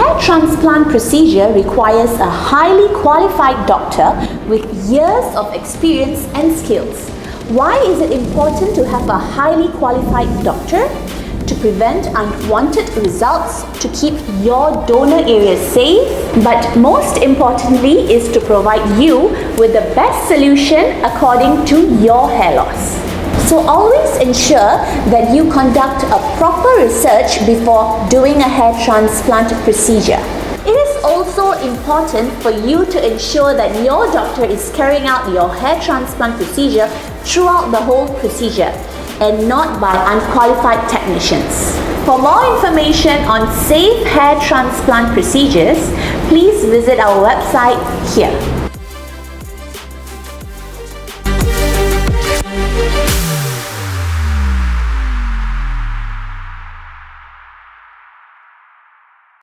hair transplant procedure requires a highly qualified doctor with years of experience and skills. Why is it important to have a highly qualified doctor? To prevent unwanted results, to keep your donor area safe, but most importantly is to provide you with the best solution according to your hair loss. So always ensure that you conduct a proper research before doing a hair transplant procedure. It is also important for you to ensure that your doctor is carrying out your hair transplant procedure throughout the whole procedure and not by unqualified technicians. For more information on safe hair transplant procedures, please visit our website here.